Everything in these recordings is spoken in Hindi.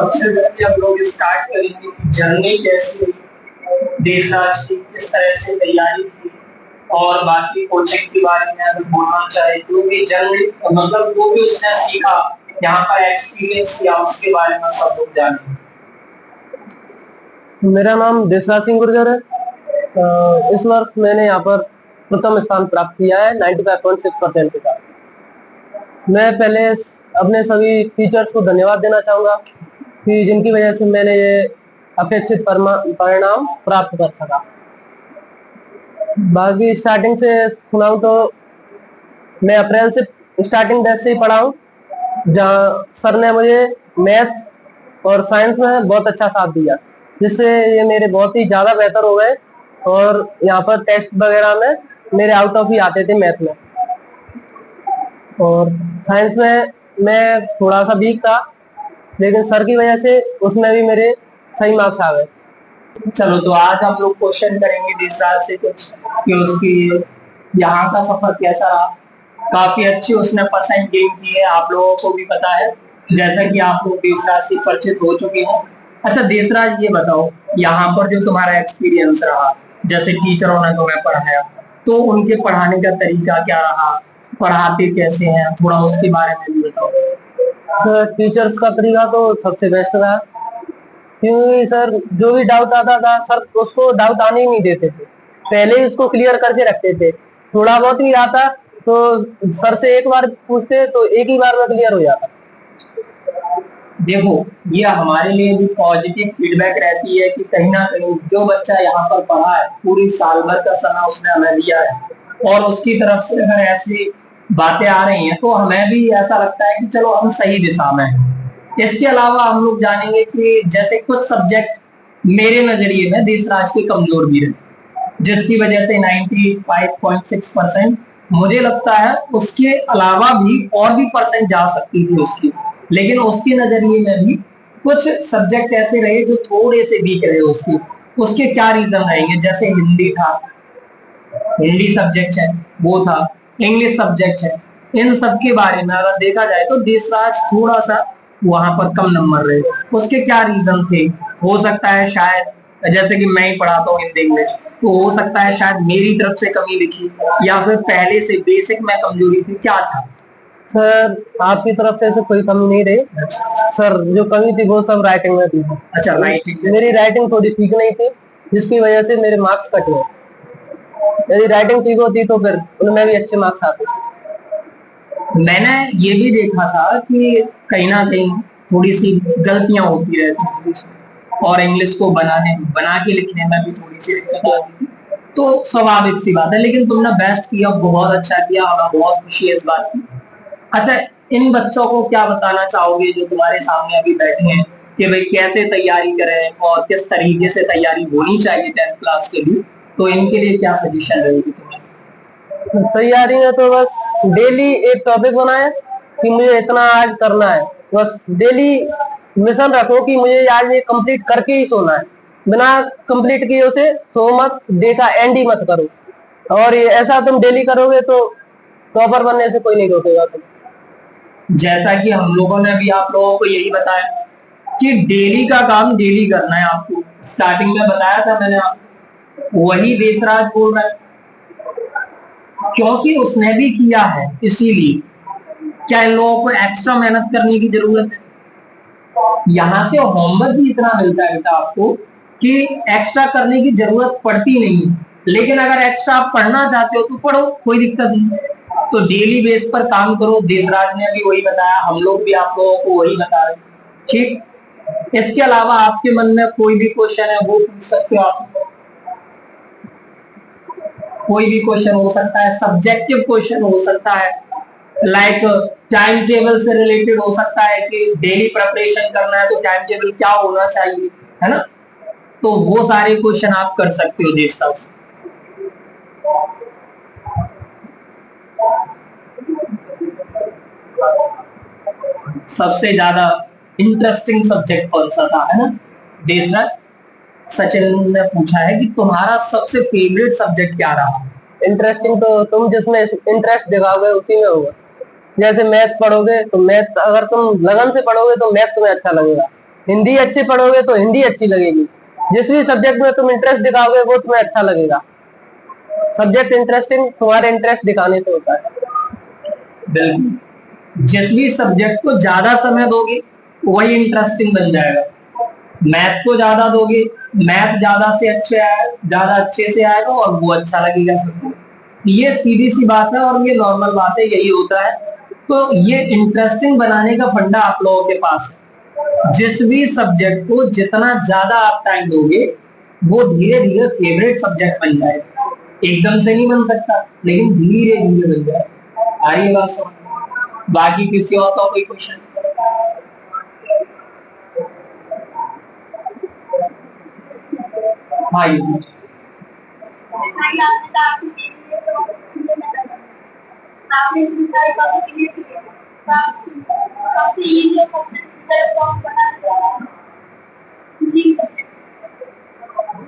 सबसे पहले हम लोग स्टार्ट करेंगे कि जर्नी कैसी रही देशराज की, किस तरह से तैयारी की, और बाकी कोचिंग के बारे में अगर बोलना चाहे जो भी जर्नी मतलब जो भी उसने सीखा, यहाँ का एक्सपीरियंस किया, उसके बारे में सब लोग जानेंगे। मेरा नाम देशराज सिंह गुर्जर है। इस वर्ष मैंने यहाँ पर प्रथम स्थान प्राप्त किया है 95.6% के साथ। मैं पहले अपने सभी टीचर्स को धन्यवाद देना चाहूँगा कि जिनकी वजह से मैंने ये अपेक्षित परिणाम प्राप्त कर सका। बाकी स्टार्टिंग से सुनाऊँ तो मैं अप्रैल से स्टार्टिंग बैच से ही पढ़ा हूँ, जहाँ सर ने मुझे मैथ और साइंस में बहुत अच्छा साथ दिया, जिससे ये मेरे बहुत ही ज़्यादा बेहतर हो गए। और यहाँ पर टेस्ट वगैरह में मेरे आउट ऑफ ही आते थे मैथ में, और साइंस में मैं थोड़ा सा वीक था, लेकिन सर की वजह से उसमें भी मेरे सही मार्क्स आ गए। चलो, तो आज हम लोग क्वेश्चन करेंगे देशराज से कुछ कि उसकी यहाँ का सफर कैसा रहा। काफी अच्छी उसने परसेंट गेन की है, आप लोगों को भी पता है, जैसा कि आप लोग देशराज से परिचित हो चुके हैं। अच्छा देशराज, ये बताओ यहाँ पर जो तुम्हारा एक्सपीरियंस रहा, जैसे टीचरों ने तुम्हें पढ़ाया, तो उनके पढ़ाने का तरीका क्या रहा, पढ़ाते कैसे हैं, थोड़ा उसके बारे में भी बताओ। सर टीचर्स का तरीका तो सबसे बेस्ट रहा, क्योंकि सर जो भी डाउट आता था सर उसको डाउट आने ही नहीं देते थे, पहले ही उसको क्लियर करके रखते थे। थोड़ा बहुत भी आता तो सर से एक बार पूछते तो एक ही बार में क्लियर हो जाता। देखो, ये हमारे लिए भी पॉजिटिव फीडबैक रहती है कि कहीं ना कहीं जो बच्चा यहाँ पर पढ़ा है, पूरी साल भर का समय उसने हमें दिया है, और उसकी तरफ से अगर ऐसी बातें आ रही हैं तो हमें भी ऐसा लगता है कि चलो हम सही दिशा में हैं। इसके अलावा हम लोग जानेंगे कि जैसे कुछ सब्जेक्ट मेरे नजरिए में देशराज के कमजोर भी रहे, जिसकी वजह से 95.6% मुझे लगता है उसके अलावा भी और भी परसेंट जा सकती थी उसकी, लेकिन उसके नजरिए में भी कुछ सब्जेक्ट ऐसे रहे जो थोड़े से वीक रहे उसकी। उसके क्या रीजन रहेंगे? जैसे हिंदी था, हिंदी सब्जेक्ट है वो था, इंग्लिश सब्जेक्ट है, इन सब के बारे में अगर देखा जाए तो देशराज थोड़ा सा वहां पर कम नंबर रहे। उसके क्या रीजन थे? हो सकता है शायद जैसे कि मैं ही पढ़ाता हूँ हिंदी इंग्लिश, तो हो सकता है शायद मेरी तरफ से कमी दिखी, या फिर पहले से बेसिक में कमजोरी थी, क्या था? सर आपकी तरफ से ऐसे कोई कमी नहीं रही सर, जो कमी थी वो सब राइटिंग में थी। अच्छा, राइटिंग, मेरी राइटिंग थोड़ी ठीक नहीं थी, जिसकी वजह से मेरे मार्क्स कट गए। यदि राइटिंग ठीक होती तो फिर उनमें भी अच्छे मार्क्स आते। मैंने ये भी देखा था कि कहीं ना कहीं थोड़ी सी गलतियां होती रहती थी, और इंग्लिश को बना के लिखने में भी थोड़ी सी दिक्कत आती थी, तो स्वाभाविक सी बात है, लेकिन तुमने बेस्ट किया, बहुत अच्छा किया, हमें बहुत खुशी है इस बात की। अच्छा, इन बच्चों को क्या बताना चाहोगे जो तुम्हारे सामने अभी बैठे हैं कि भाई कैसे तैयारी करें और किस तरीके से तैयारी होनी चाहिए 10th क्लास के लिए, तो इनके लिए क्या सजेशन रहेगी तुम्हारी? तैयारी में तो बस डेली एक टॉपिक बनाए कि मुझे इतना आज करना है, बस डेली मिशन रखो कि मुझे आज ये कंप्लीट करके ही सोना है, बिना कंप्लीट किए उसे सो मत, डे का एंड ही मत करो। और ये ऐसा तुम डेली करोगे तो टॉपर बनने से कोई नहीं रोकेगा तुम। जैसा कि हम लोगों ने भी आप लोगों को यही बताया कि डेली का काम डेली करना है, आपको स्टार्टिंग में बताया था मैंने आपको, वही देशराज बोल रहा है, क्योंकि उसने भी किया है, इसीलिए। क्या इन लोगों को एक्स्ट्रा मेहनत करने की जरूरत है? यहाँ से होमवर्क ही इतना मिलता है बेटा आपको कि एक्स्ट्रा करने की जरूरत पड़ती नहीं, लेकिन अगर एक्स्ट्रा आप पढ़ना चाहते हो तो पढ़ो, कोई दिक्कत नहीं। तो डेली बेस पर काम करो, देशराज ने भी वही बताया, हम लोग भी आप लोगों को वही बता रहे हैं, ठीक। इसके अलावा आपके मन में कोई भी क्वेश्चन है वो पूछ सकते हो आप, कोई भी क्वेश्चन हो सकता है, सब्जेक्टिव क्वेश्चन हो सकता है, लाइक टाइम टेबल से रिलेटेड हो सकता है कि डेली प्रिपरेशन करना है तो टाइम टेबल क्या होना चाहिए, है ना? तो वो सारे क्वेश्चन आप कर सकते हो देशराज से। सबसे ज्यादा इंटरेस्टिंग सब्जेक्ट कौन सा था, है ना देशराज? सचिन ने पूछा है कि तुम्हारा सबसे फेवरेट सब्जेक्ट क्या रहा? इंटरेस्टिंग तो तुम जिसमें इंटरेस्ट दिखाओगे उसी में होगा। जैसे मैथ पढ़ोगे तो मैथ अगर तुम लगन से पढ़ोगे तो मैथ तुम्हें अच्छा लगेगा, हिंदी अच्छी पढ़ोगे तो हिंदी अच्छी लगेगी। जिस भी सब्जेक्ट में तुम इंटरेस्ट दिखाओगे वो तुम्हें अच्छा लगेगा। सब्जेक्ट इंटरेस्टिंग तुम्हारे इंटरेस्ट दिखाने से होता है। बिल्कुल, जिस भी सब्जेक्ट को ज्यादा समय दोगे वही इंटरेस्टिंग बन जाएगा। मैथ को ज्यादा दोगे, मैथ ज्यादा अच्छे से आएगा और वो अच्छा लगेगा सबको। ये सीधी सी बात है और ये नॉर्मल बात है, यही होता है। तो ये इंटरेस्टिंग बनाने का फंडा आप लोगों के पास है। जिस भी सब्जेक्ट को जितना ज्यादा आप टाइम दोगे वो धीरे धीरे फेवरेट सब्जेक्ट बन जाएगा। एकदम से नहीं बन सकता, लेकिन धीरे धीरे बन जाएगा। आ रही है बात समझ? बाकी किसी और का कोई क्वेश्चन? हाँ ये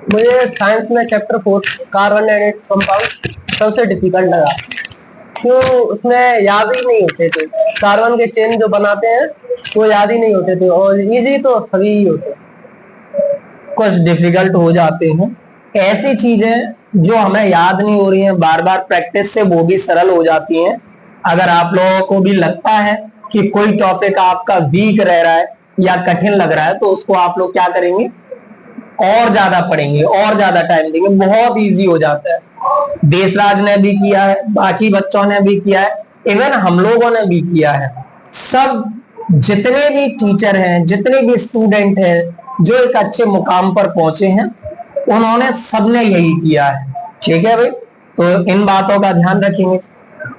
मुझे साइंस में chapter 4 carbon and its compound सबसे डिफिकल्ट लगा। क्यों? उसमें याद ही नहीं होते थे। कार्बन के चेन जो बनाते हैं वो याद ही नहीं होते थे, और इजी तो सभी ही होते हैं। कुछ डिफिकल्ट हो जाते हैं। ऐसी चीजें जो हमें याद नहीं हो रही हैं, बार बार प्रैक्टिस से वो भी सरल हो जाती हैं। अगर आप लोगों को भी लगता है कि कोई टॉपिक आपका वीक रह रहा है या कठिन लग रहा है, तो उसको आप लोग क्या करेंगे, और ज्यादा पढ़ेंगे और ज्यादा टाइम देंगे, बहुत इजी हो जाता है। देशराज ने भी किया है, बाकी बच्चों ने भी किया है, इवन हम लोगों ने भी किया है। सब जितने भी टीचर हैं, जितने भी स्टूडेंट हैं जो एक अच्छे मुकाम पर पहुंचे हैं, उन्होंने सबने यही किया है। ठीक है भाई, तो इन बातों का ध्यान रखेंगे।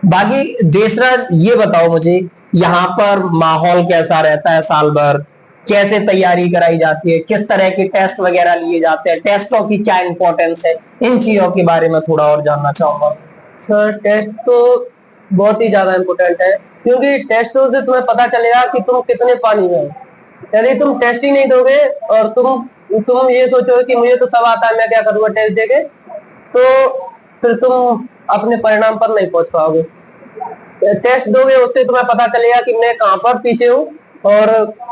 बाकी देशराज ये बताओ मुझे, यहाँ पर माहौल कैसा रहता है साल भर, कैसे तैयारी कराई जाती है, किस तरह के टेस्ट वगैरह लिए जाते हैं, टेस्टों की क्या इंपॉर्टेंस है, इन चीजों के बारे में थोड़ा और जानना चाहूंगा। सर टेस्ट तो बहुत ही ज्यादा इम्पोर्टेंट है, क्योंकि टेस्टों से तुम्हें पता चलेगा कि तुम कितने पानी में हो। यदि तुम टेस्ट ही नहीं दोगे और तुम ये सोचोगे कि मुझे तो सब आता है, मैं क्या करूंगा टेस्ट देके, तो फिर तुम अपने परिणाम पर नहीं पहुंच पाओगे। टेस्ट दोगे उससे तुम्हें पता चलेगा कि मैं कहाँ पर पीछे हूँ और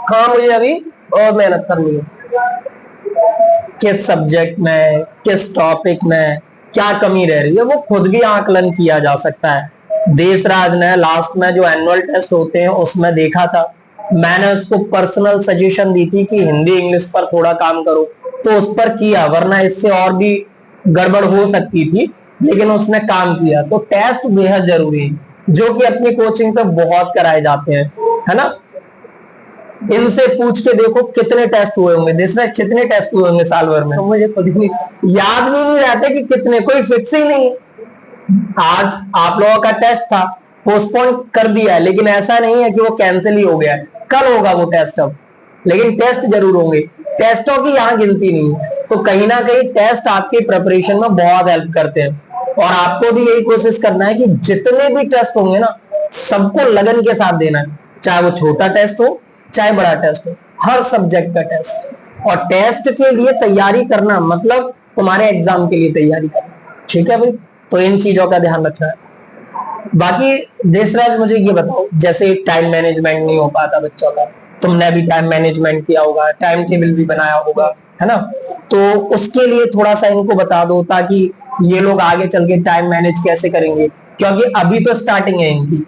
कहाँ मुझे अभी और मेहनत करनी है। किस सब्जेक्ट में, किस टॉपिक में क्या कमी रह रही है, वो खुद भी आकलन किया जा सकता है। देशराज ने लास्ट में जो एनुअल टेस्ट होते हैं उसमें देखा था, मैंने उसको पर्सनल सजेशन दी थी कि हिंदी इंग्लिश पर थोड़ा काम करो, तो उस पर किया, वरना इससे और भी गड़बड़ हो सकती थी, लेकिन उसने काम किया। तो टेस्ट बेहद जरूरी है, जो कि अपनी कोचिंग पे बहुत कराए जाते हैं, है ना। इनसे पूछ के देखो कितने टेस्ट हुए होंगे, देशराज कितने टेस्ट हुए होंगे साल भर में, तो मुझे खुद ही याद भी नहीं रहते कि कितने, कोई फिक्स ही नहीं। आज आप लोगों का टेस्ट था, पोस्टपोन कर दिया है, लेकिन ऐसा नहीं है कि वो कैंसिल ही हो गया है, कल होगा वो टेस्ट अब, लेकिन टेस्ट जरूर होंगे। टेस्टों की यहाँ गिनती नहीं है, तो कहीं ना कहीं टेस्ट आपके प्रिपरेशन में बहुत हेल्प करते हैं। और आपको भी यही कोशिश करना है कि जितने भी टेस्ट होंगे ना, सबको लगन के साथ देना है, चाहे वो छोटा टेस्ट हो चाहे बड़ा टेस्ट हो, हर सब्जेक्ट का टेस्ट। और टेस्ट के लिए तैयारी करना मतलब तुम्हारे एग्जाम के लिए तैयारी करना। ठीक है भाई, तो इन चीजों का ध्यान रखना है। बाकी देशराज मुझे ये बताओ, जैसे टाइम मैनेजमेंट नहीं हो पाता बच्चों का, तुमने भी टाइम मैनेजमेंट किया होगा, टाइम टेबल भी बनाया होगा, है ना, तो उसके लिए थोड़ा सा इनको बता दो, ताकि ये लोग आगे चल के टाइम मैनेज कैसे करेंगे। क्योंकि अभी तो स्टार्टिंग है इनकी,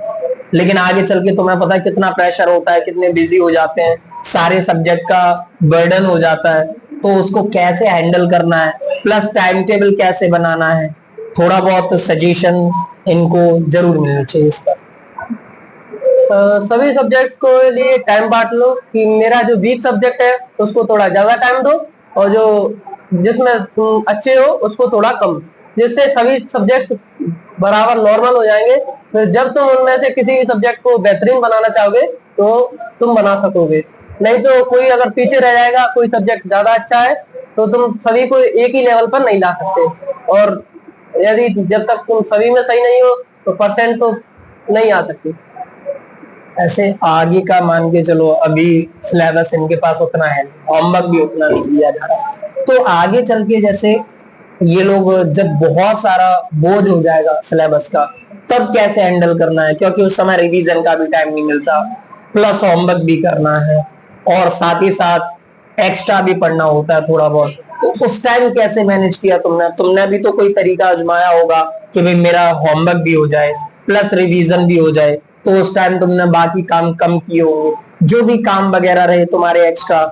लेकिन आगे चल के तुम्हें पता है कितना प्रेशर होता है, कितने बिजी हो जाते हैं, सारे सब्जेक्ट का बर्डन हो जाता है, तो उसको कैसे हैंडल करना है, प्लस टाइम टेबल कैसे बनाना है, थोड़ा बहुत सजेशन इनको जरूर मिलनी चाहिए इस पर। सभी सब्जेक्ट्स को लिए टाइम बांट लो कि मेरा जो वीक सब्जेक्ट है उसको थोड़ा ज्यादा टाइम दो, और जो जिसमें तुम अच्छे हो उसको थोड़ा कम, जिससे सभी सब्जेक्ट्स बराबर नॉर्मल हो जाएंगे। फिर जब तुम उनमें से किसी सब्जेक्ट को बेहतरीन बनाना चाहोगे तो तुम बना सकोगे। नहीं तो कोई अगर पीछे रह जाएगा, कोई सब्जेक्ट ज्यादा अच्छा है, तो तुम सभी को एक ही लेवल पर नहीं ला सकते। और यदि जब तक तुम सभी में सही नहीं हो तो परसेंट तो नहीं आ सकती। ऐसे आगे का मान के चलो, अभी सिलेबस इनके पास उतना है, होमवर्क भी उतना नहीं दिया जा रहा, तो आगे चल के जैसे ये लोग जब बहुत सारा बोझ हो जाएगा सिलेबस का, तब कैसे हैंडल करना है, क्योंकि उस समय रिवीजन का भी टाइम नहीं मिलता, प्लस होमवर्क भी करना है, और साथ ही साथ एक्स्ट्रा भी पढ़ना होता है थोड़ा बहुत, तो उस टाइम कैसे मैनेज किया तुमने? तुमने भी तो कोई तरीका आजमाया होगा कि भाई मेरा होमवर्क भी हो जाए प्लस रिवीजन भी हो जाए, तो उस टाइम तुमने बाकी काम कम किए होंगे, जो भी काम वगैरह रहे तुम्हारे एक्स्ट्रा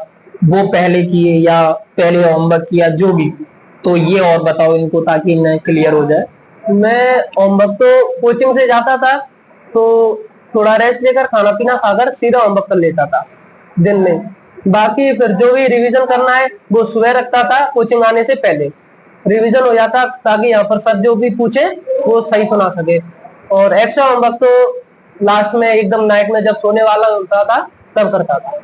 वो पहले किए या पहले होमवर्क किया, जो भी। तो ये और बताओ इनको ताकि इन्हें क्लियर हो जाए। मैं होमवर्क तो कोचिंग से जाता था, तो थोड़ा रेस्ट लेकर खाना पीना खाकर सीधा होमवर्क कर लेता था दिन में। बाकी फिर जो भी रिवीजन करना है वो सुबह रखता था, कोचिंग आने से पहले रिवीजन हो जाता, ताकि यहाँ पर सर जो भी पूछे वो सही सुना सके। और एक्स्ट्रा होमवर्क तो लास्ट में एकदम नाइट में जब सोने वाला होता था तब करता था।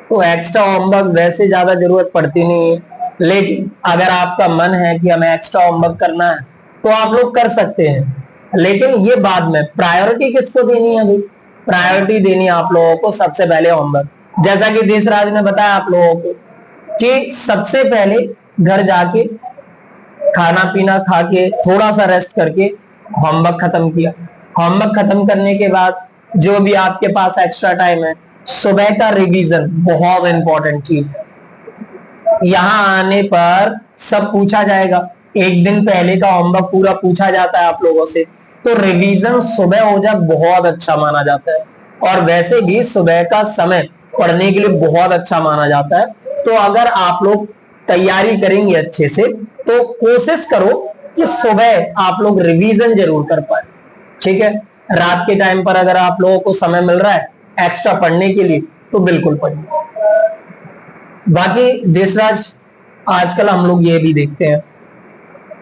तो एक्स्ट्रा होमवर्क वैसे ज्यादा जरूरत पड़ती नहीं है, लेकिन अगर आपका मन है कि हमें एक्स्ट्रा होमवर्क करना है तो आप लोग कर सकते हैं, लेकिन ये बाद में प्रायोरिटी किसको देनी है भाई? प्रायोरिटी देनी है आप लोगों को सबसे पहले होमवर्क। जैसा कि देशराज ने बताया आप लोगों को कि सबसे पहले घर जाके खाना पीना खा के थोड़ा सा रेस्ट करके होमवर्क खत्म किया। होमवर्क खत्म करने के बाद जो भी आपके पास एक्स्ट्रा टाइम है, सुबह का रिवीजन बहुत इंपॉर्टेंट चीज है। यहाँ आने पर सब पूछा जाएगा, एक दिन पहले का होमवर्क पूरा पूछा जाता है आप लोगों से, तो रिवीजन सुबह हो जाए बहुत अच्छा माना जाता है। और वैसे भी सुबह का समय पढ़ने के लिए बहुत अच्छा माना जाता है। तो अगर आप लोग तैयारी करेंगे अच्छे से तो कोशिश करो कि सुबह आप लोग रिवीजन जरूर कर पाए, ठीक है? रात के टाइम पर अगर आप लोगों को समय मिल रहा है एक्स्ट्रा पढ़ने के लिए तो बिल्कुल पढ़िए। बाकी देशराज, आजकल हम लोग ये भी देखते हैं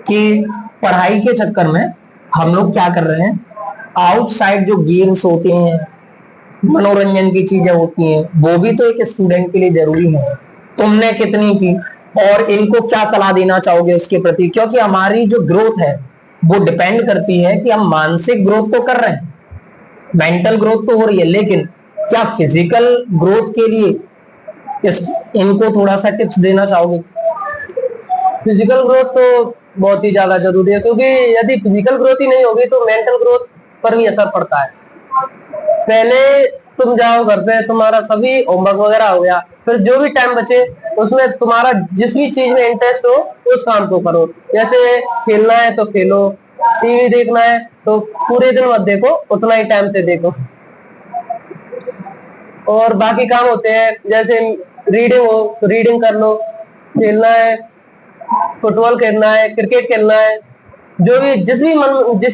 कि पढ़ाई के चक्कर में हम लोग क्या कर रहे हैं, आउटसाइड जो गेम्स होते हैं, मनोरंजन की चीजें होती हैं, वो भी तो एक स्टूडेंट के लिए जरूरी है। तुमने कितनी की और इनको क्या सलाह देना चाहोगे उसके प्रति? क्योंकि हमारी जो ग्रोथ है वो डिपेंड करती है कि हम मानसिक ग्रोथ तो कर रहे हैं, मेंटल ग्रोथ तो हो रही है, लेकिन क्या फिजिकल ग्रोथ के लिए इनको थोड़ा सा टिप्स देना चाहोगे? फिजिकल ग्रोथ तो बहुत ही ज्यादा जरूरी है, क्योंकि यदि फिजिकल ग्रोथ ही नहीं होगी तो मेंटल ग्रोथ पर भी असर पड़ता है। पहले तुम जाओ घर पे, तुम्हारा सभी होमवर्क वगैरह हो गया, फिर जो भी टाइम बचे उसमें तुम्हारा जिस भी चीज में इंटरेस्ट हो उस काम को करो। जैसे खेलना है तो खेलो, टीवी देखना है तो पूरे दिन मत देखो, उतना ही टाइम से देखो। और बाकी काम होते हैं जैसे रीडिंग हो तो रीडिंग कर लो, खेलना है फुटबॉल खेलना है, क्रिकेट खेलना है, जो भी जिस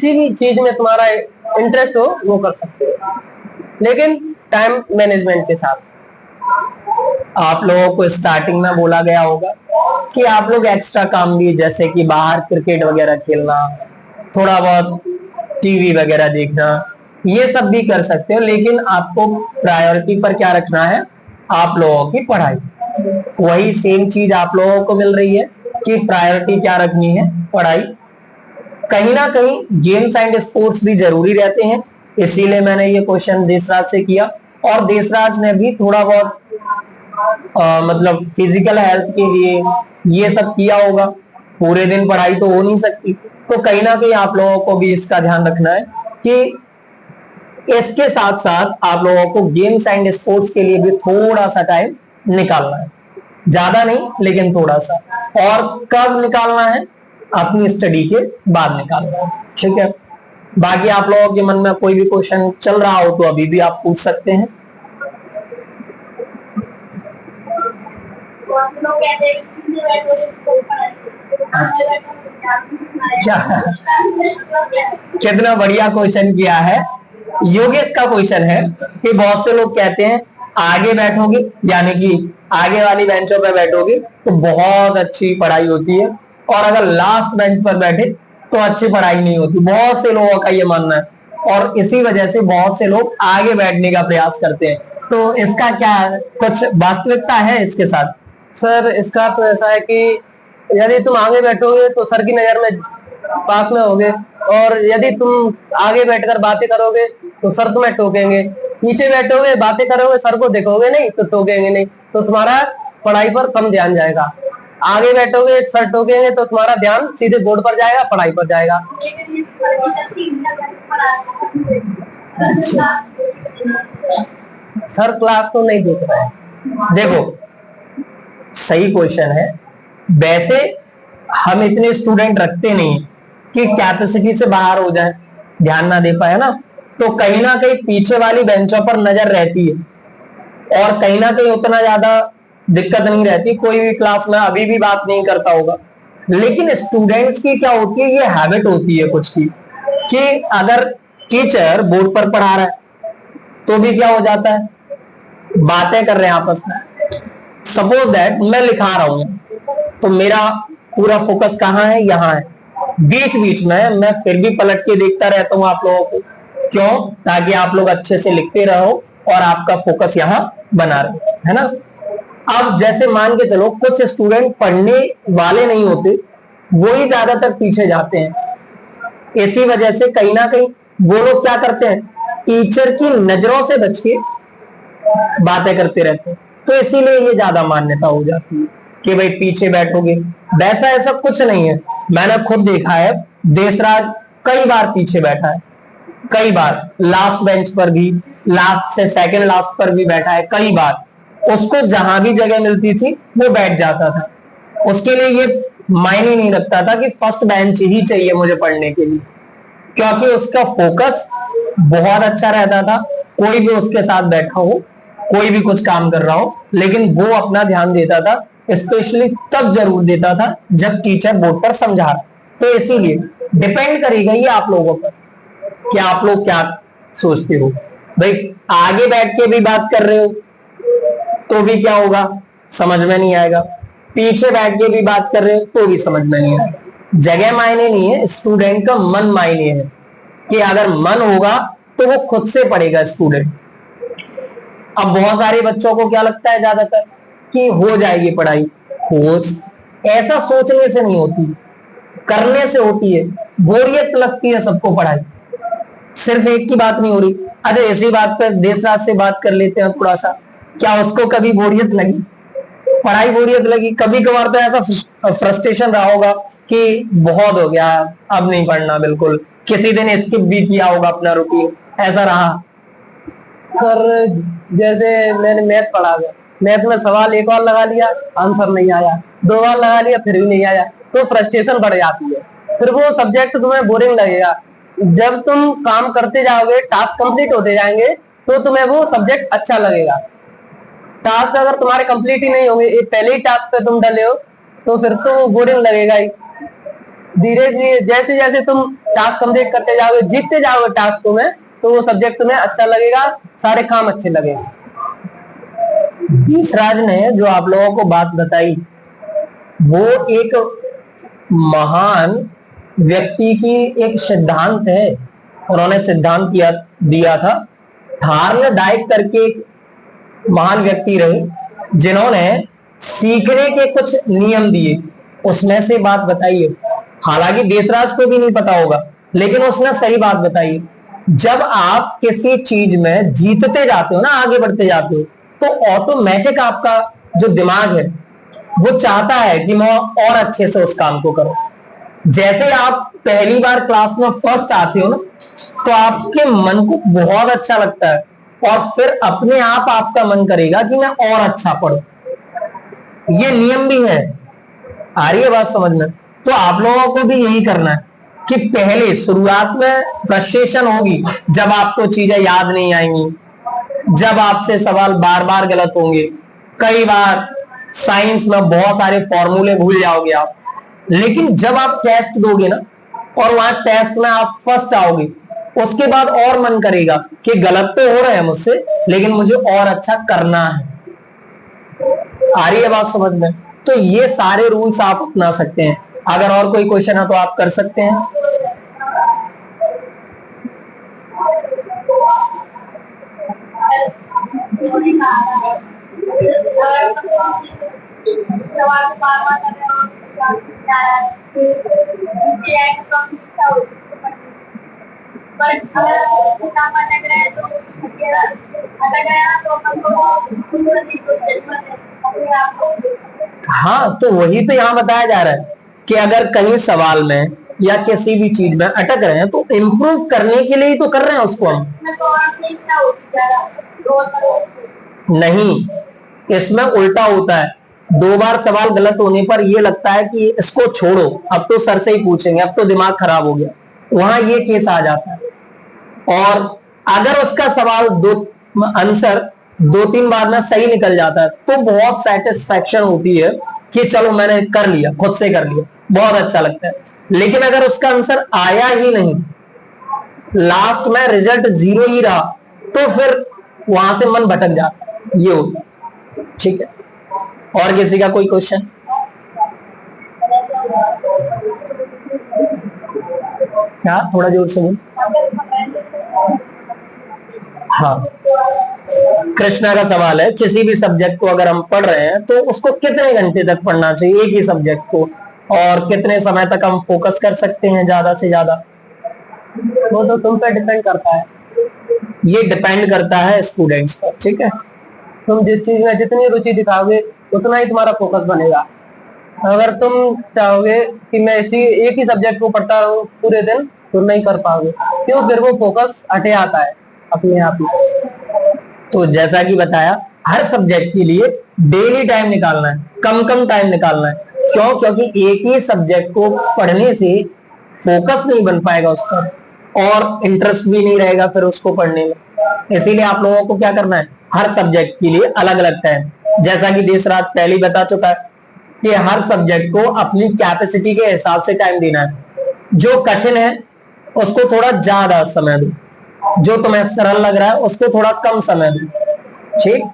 भी चीज में तुम्हारा इंटरेस्ट हो वो कर सकते हो, लेकिन टाइम मैनेजमेंट के साथ। आप लोगों को स्टार्टिंग में बोला गया होगा कि आप लोग एक्स्ट्रा काम भी जैसे कि बाहर क्रिकेट वगैरह खेलना, थोड़ा बहुत टीवी वगैरह देखना, ये सब भी कर सकते हो, लेकिन आपको प्रायोरिटी पर क्या रखना है? आप लोगों की पढ़ाई। वही सेम चीज आप लोगों को मिल रही है कि प्रायोरिटी क्या रखनी है? पढ़ाई। कहीं ना कहीं गेम्स एंड स्पोर्ट्स भी जरूरी रहते हैं, इसीलिए मैंने ये क्वेश्चन देशराज से किया। और देशराज ने भी थोड़ा बहुत मतलब फिजिकल हेल्थ के लिए ये सब किया होगा। पूरे दिन पढ़ाई तो हो नहीं सकती, तो कहीं ना कहीं आप लोगों को भी इसका ध्यान रखना है कि इसके साथ साथ आप लोगों को गेम्स एंड स्पोर्ट्स के लिए भी थोड़ा सा टाइम निकालना है, ज्यादा नहीं लेकिन थोड़ा सा। और कब निकालना है? अपनी स्टडी के बाद निकालना है, ठीक है? बाकी आप लोगों के मन में कोई भी क्वेश्चन चल रहा हो तो अभी भी आप पूछ सकते हैं। कितना बढ़िया क्वेश्चन किया है। योगेश का क्वेश्चन है कि बहुत से लोग कहते हैं आगे बैठोगे यानी कि आगे वाली बेंचों पे बैठोगे तो बहुत अच्छी पढ़ाई होती है, और अगर लास्ट बेंच पर बैठे तो अच्छी पढ़ाई नहीं होती। बहुत से लोगों का ये मानना है, और इसी वजह से बहुत से लोग आगे बैठने का प्रयास करते हैं। तो इसका क्या कुछ वास्तविकता है इसके साथ? सर इसका तो ऐसा है कि यदि तुम आगे बैठोगे तो सर की नजर में पास में होगे, और यदि तुम आगे बैठकर बातें करोगे तो सर तुम्हें टोकेंगे। पीछे बैठोगे बातें करोगे सर को देखोगे नहीं तो टोकेंगे नहीं, तो तुम्हारा पढ़ाई पर कम ध्यान जाएगा। आगे बैठोगे सर टोकेंगे तो तुम्हारा ध्यान सीधे बोर्ड पर जाएगा, पढ़ाई पर जाएगा। अच्छा। सर क्लास तो नहीं देख रहा है। देखो, सही क्वेश्चन है। वैसे हम इतने स्टूडेंट रखते नहीं कि कैपेसिटी से बाहर हो जाए, ध्यान ना दे पाए ना, तो कहीं ना कहीं पीछे वाली बेंचों पर नजर रहती है और कहीं ना कहीं उतना ज्यादा दिक्कत नहीं रहती, कोई भी क्लास में अभी भी बात नहीं करता होगा। लेकिन स्टूडेंट्स की क्या होती है, ये हैबिट होती है कुछ की, कि अगर टीचर बोर्ड पर पढ़ा रहा है तो भी क्या हो जाता है, बातें कर रहे हैं आपस में। सपोज दैट मैं लिखा रहा हूं तो मेरा पूरा फोकस कहाँ है, यहाँ है। बीच बीच में मैं फिर भी पलट के देखता रहता हूं आप लोगों को, क्यों, ताकि आप लोग अच्छे से लिखते रहो और आपका फोकस यहाँ बना रहे, है ना। अब जैसे मान के चलो कुछ स्टूडेंट पढ़ने वाले नहीं होते, वो ही ज्यादातर पीछे जाते हैं। इसी वजह से कहीं ना कहीं वो लोग क्या करते हैं, टीचर की नजरों से बच के बातें करते रहते हैं। तो इसीलिए ये ज्यादा मान्यता हो जाती है कि भाई पीछे बैठोगे। वैसा ऐसा कुछ नहीं है, मैंने खुद देखा है, देशराज कई बार पीछे बैठा है, कई बार लास्ट बेंच पर भी, लास्ट से सेकंड लास्ट पर भी बैठा है कई बार। उसको जहां भी जगह मिलती थी वो बैठ जाता था, उसके लिए ये मायने नहीं रखता था कि फर्स्ट बेंच ही चाहिए मुझे पढ़ने के लिए, क्योंकि उसका फोकस बहुत अच्छा रहता था। कोई भी उसके साथ बैठा हो, कोई भी कुछ काम कर रहा हो, लेकिन वो अपना ध्यान देता था, स्पेशली तब जरूर देता था जब टीचर बोर्ड पर समझा रहा। तो इसीलिए डिपेंड करेगा ये आप लोगों पर कि आप लोग क्या सोचते हो। भाई आगे बैठ के भी बात कर रहे हो तो भी क्या होगा, समझ में नहीं आएगा। पीछे बैठ के भी बात कर रहे हो तो भी समझ में नहीं आएगा। जगह मायने नहीं है, स्टूडेंट का मन मायने है, कि अगर मन होगा तो वो खुद से पढ़ेगा स्टूडेंट। अब बहुत सारे बच्चों को क्या लगता है ज्यादातर कि हो जाएगी पढ़ाई, हो, ऐसा सोचने से नहीं होती, करने से होती है। बोरियत लगती है सबको पढ़ाई, सिर्फ एक की बात नहीं हो रही। अच्छा इसी बात पर देशराज से बात कर लेते हैं थोड़ा सा, क्या उसको कभी बोरियत लगी, पढ़ाई बोरियत लगी? कभी कभार तो ऐसा फ्रस्ट्रेशन रहा होगा कि बहुत हो गया, अब नहीं पढ़ना बिल्कुल, किसी दिन स्किप भी किया होगा अपना रूटीन, ऐसा रहा? सर जैसे मैंने मैथ पढ़ा था, मैथ में सवाल एक बार लगा लिया, आंसर नहीं आया, दो बार लगा लिया फिर भी नहीं आया, तो फ्रस्ट्रेशन बढ़ जाती है, फिर वो सब्जेक्ट तुम्हें बोरिंग लगेगा। जब तुम काम करते जाओगे, टास्क कंप्लीट होते जाएंगे, तो तुम्हें वो सब्जेक्ट अच्छा लगेगा। टास्क अगर तुम्हारे कंप्लीट ही नहीं होंगे, पहले ही टास्क पे तुम डले हो, तो फिर तो बोरिंग लगेगा ही। धीरे धीरे जैसे जैसे तुम टास्क कंप्लीट करते जाओगे, जीतते जाओगे टास्क में, तो वो सब्जेक्ट तुम्हें अच्छा लगेगा, सारे काम अच्छे लगेंगे। देशराज ने जो आप लोगों को बात बताई, वो एक महान व्यक्ति की एक सिद्धांत है। उन्होंने सिद्धांत दिया था, थार्ल डाइक करके एक महान व्यक्ति रहे, जिन्होंने सीखने के कुछ नियम दिए, उसमें से बात बताई है। हालांकि देशराज को भी नहीं पता होगा, लेकिन उसने सही बात बताई। जब आप किसी चीज में जीतते जाते हो ना, आगे बढ़ते जाते हो, तो ऑटोमेटिक आपका जो दिमाग है वो चाहता है कि मैं और अच्छे से उस काम को करूं। जैसे आप पहली बार क्लास में फर्स्ट आते हो ना, तो आपके मन को बहुत अच्छा लगता है और फिर अपने आप आपका मन करेगा कि मैं और अच्छा पढूं। ये नियम भी है, आ रही है बात समझ में? तो आप लोगों को भी यही करना है कि पहले शुरुआत में फ्रस्ट्रेशन होगी, जब आपको चीजें याद नहीं आएंगी, जब आपसे सवाल बार बार गलत होंगे, कई बार साइंस में बहुत सारे फॉर्मूले भूल जाओगे आप। लेकिन जब आप टेस्ट दोगे ना, और वहां टेस्ट में आप फर्स्ट आओगे, उसके बाद और मन करेगा कि गलत तो हो रहे हैं मुझसे, लेकिन मुझे और अच्छा करना है। आ रही है बात समझ में? तो ये सारे रूल्स आप अपना सकते हैं। अगर और कोई क्वेश्चन है तो आप कर सकते हैं। हाँ, तो वही तो यहाँ बताया जा रहा है कि अगर कहीं सवाल में या किसी भी चीज में अटक रहे हैं तो इम्प्रूव करने के लिए ही तो कर रहे हैं उसको हम। नहीं, इसमें उल्टा होता है। 2 बार सवाल गलत होने पर ये लगता है कि इसको छोड़ो, अब तो सर से ही पूछेंगे, अब तो दिमाग खराब हो गया, वहां ये केस आ जाता है। और अगर उसका सवाल आंसर 2-3 बार में सही निकल जाता है तो बहुत सेटिस्फेक्शन होती है कि चलो मैंने कर लिया, खुद से कर लिया, बहुत अच्छा लगता है। लेकिन अगर उसका आंसर आया ही नहीं, लास्ट में रिजल्ट 0 ही रहा, तो फिर वहां से मन भटक जाता है, ये होता है। ठीक है, और किसी का कोई क्वेश्चन? क्या, थोड़ा जोर से बोल। हाँ, कृष्णा का सवाल है, किसी भी सब्जेक्ट को अगर हम पढ़ रहे हैं तो उसको कितने घंटे तक पढ़ना चाहिए, एक ही सब्जेक्ट को, और कितने समय तक हम फोकस कर सकते हैं ज्यादा से ज्यादा? वो तो तुम पे डिपेंड करता है, ये डिपेंड करता है स्टूडेंट्स पर। ठीक है, तुम जिस चीज में जितनी रुचि दिखाओगे उतना ही तुम्हारा फोकस बनेगा। अगर तुम चाहोगे कि मैं इसी एक ही सब्जेक्ट को पढ़ता रहूं पूरे दिन, तो नहीं कर पाओगे, क्यों? फिर वो फोकस हटे आता है अपने आप ही। तो जैसा कि बताया, हर सब्जेक्ट के लिए डेली टाइम निकालना है, कम कम टाइम निकालना है। क्यों? क्योंकि एक ही सब्जेक्ट को पढ़ने से फोकस नहीं बन पाएगा उस पर, और इंटरेस्ट भी नहीं रहेगा फिर उसको पढ़ने में। इसीलिए आप लोगों को क्या करना है, हर सब्जेक्ट के लिए अलग अलग टाइम, जैसा कि देशराज पहले ही बता चुका है कि हर सब्जेक्ट को अपनी कैपेसिटी के हिसाब से टाइम देना है। जो कठिन है उसको थोड़ा ज्यादा समय दो, जो तुम्हें सरल लग रहा है उसको थोड़ा कम समय दो। ठीक।